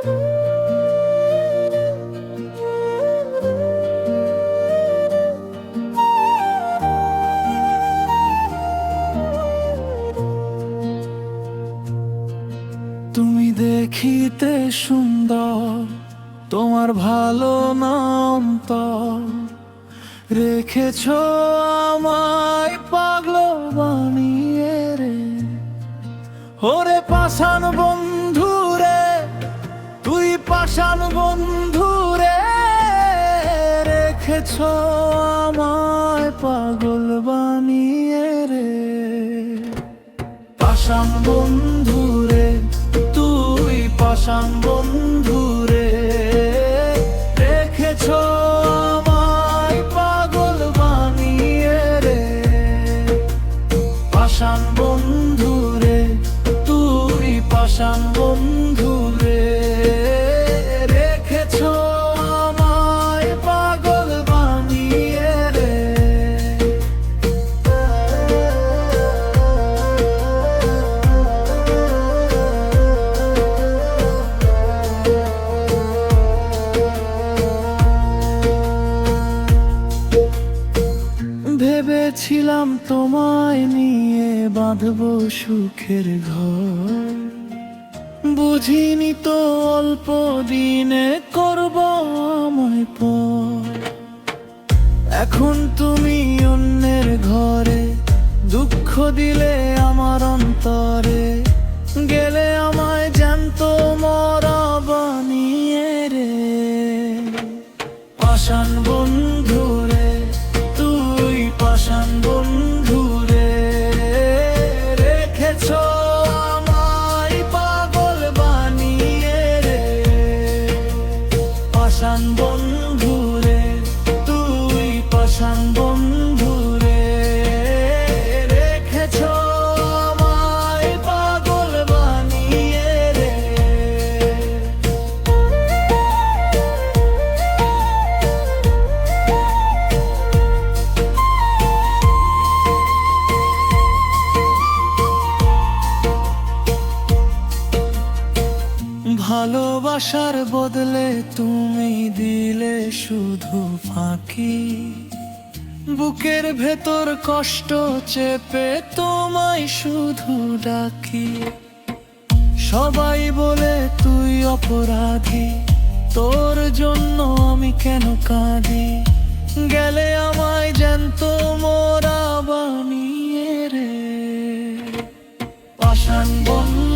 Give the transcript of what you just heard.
তুমি দেখিতে সুন্দর, তোমার ভালো নাম তো রেখেছ আমায় পাগল বানিয়ে রে। ওরে পাষাণ বন্ধু রে, তুই পাষাণ বন্ধু রে, রেখেছ আমায় পাগল বানিয়ে রে। পাষাণ বন্ধু রে, তুই পাষাণ বন্ধু রে, রেখেছ আমায় পাগল বানিয়ে রে। পাষাণ বন্ধু রে, তুই পাষাণ বন্ধু রে, রেখেছ আমায় পাগল বানিয়ে রে। ভেবেছিলাম তোমায় নিয়ে বাঁধবো সুখের ঘর, বুঝিনি তো অল্প দিনে করব আমায় পর। এখন তুমি অন্যের ঘরে দুঃখ দিলে আমার অন্তরে, গেলে আমায় জ্যান্ত মরা বানিয়ে রে। পাষাণ বন্ধু রে, তুই পাষাণ বন্ধু রে, রেখেছ আমায় পাগল বানিয়ে রে। পাষাণ বন্ধু রে, তুই পাষাণ বন্ধু রে, রেখেছ আমায় পাগল বানিয়ে রে। ভালোবাসার বদলে তুমি দিলে শুধু ফাঁকি, বুকের ভেতর কষ্ট চেপে তোমায় শুধু ডাকি। সবাই বলে তুই অপরাধী, তোর জন্য আমি কেন কাঁদি, গেলে আমায় জ্যান্ত মরা বানিয়ে রে। পাষাণ বন্ধু